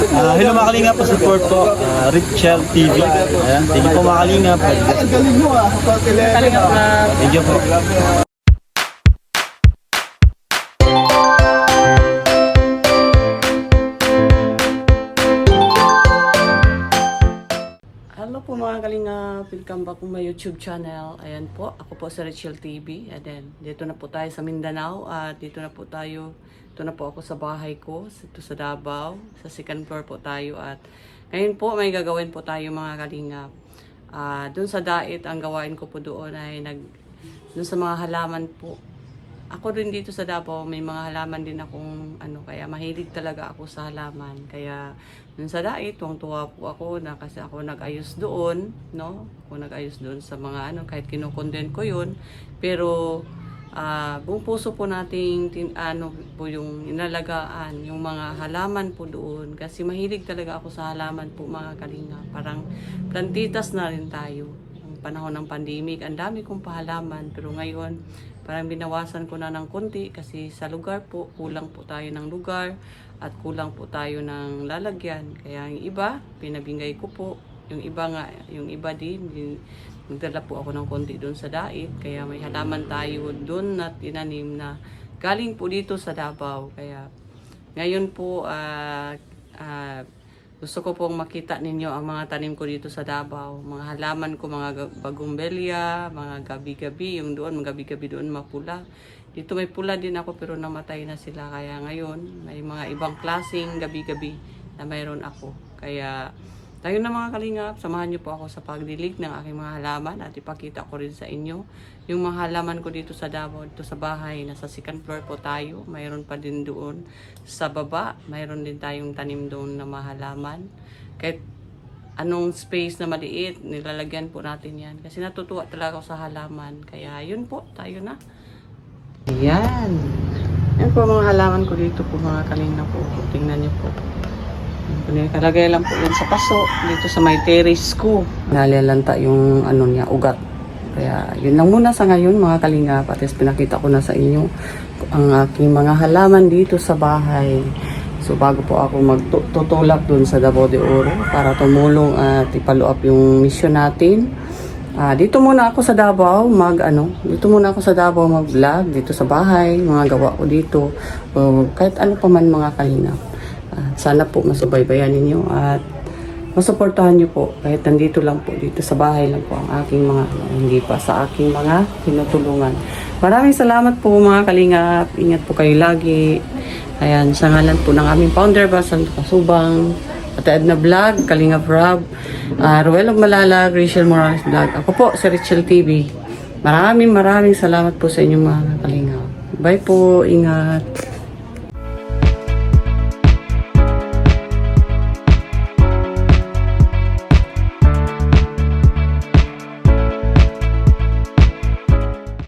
Hello mga kalingap, support po Richel TV. Ayan, thank you po mga kalingap. Thank you po. Hello po mga kalingap, welcome back po my YouTube channel. Ayan po, ako po si Richel TV. And then, dito na po tayo sa Mindanao at dito na po ako sa bahay ko, dito sa Davao, sa second floor po tayo. At ngayon po may gagawin po tayo mga kalingap. Doon sa Dait, ang gawain ko po doon ay doon sa mga halaman po. Ako rin dito sa Davao, may mga halaman din akong kaya mahilig talaga ako sa halaman. Kaya dun sa Dait, tuwang-tuwa po ako na kasi ako nag-ayos doon, no? Ako nag-ayos doon sa mga kahit kinukontent ko yun. Pero buong puso po nating po yung inalagaan, yung mga halaman po doon. Kasi mahilig talaga ako sa halaman po mga kalinga. Parang plantitas na rin tayo. Panahon ng pandemic, ang dami kong pahalaman, pero ngayon parang binawasan ko na ng konti kasi sa lugar po, kulang po tayo ng lugar at kulang po tayo ng lalagyan. Kaya yung iba, pinabingay ko po. Yung iba din, nagdala po ako ng konti doon sa Dait. Kaya may halaman tayo doon na tinanim na galing po dito sa Davao. Kaya ngayon po, gusto ko pong makita ninyo ang mga tanim ko dito sa Davao. Mga halaman ko, mga bagumbelya, mga gabi-gabi. Yung doon, mga gabi-gabi doon mapula. Dito may pula din ako pero namatay na sila. Kaya ngayon, may mga ibang klaseng gabi-gabi na mayroon ako. Kaya tayo na mga kalingap, samahan niyo po ako sa pagdilig ng aking mga halaman at ipakita ko rin sa inyo yung mga halaman ko dito sa Davao, dito sa bahay. Nasa second floor po tayo. Mayroon pa din doon sa baba. Mayroon din tayong tanim doon na mga halaman. Kahit anong space na maliit, nilalagyan po natin yan. Kasi natutuwa talaga ako sa halaman. Kaya yun po, tayo na. Ayan. Yan po mga halaman ko dito po mga kalingap po. Tingnan niyo po. Kalagay lang po yun sa paso dito sa may terrace ko. Nalalanta yung niya, ugat. Kaya yun lang muna sa ngayon mga kalingap. At least pinakita ko na sa inyo ang aking mga halaman dito sa bahay. So bago po ako magtutulak dun sa Davao de Oro para tumulong at ipalo up yung mission natin. Dito muna ako sa Davao mag-vlog dito sa bahay, mga gawa ko dito. Kahit ano pa man mga kalingap. Sana po masubaybayan ninyo at masuportahan nyo po kahit nandito lang po dito sa bahay lang po ang aking mga hindi pa sa aking mga tinutulungan. Maraming salamat po mga kalingap. Ingat po kayo lagi. Ayan, sa ngalan po ng aming founder Basal Kasubang at Edna Vlog, Kalingap Rob, Ruel of Malala, Rachel Morales Vlog. Ako po si Richel TV. Maraming salamat po sa inyong mga kalingap. Bye po, ingat.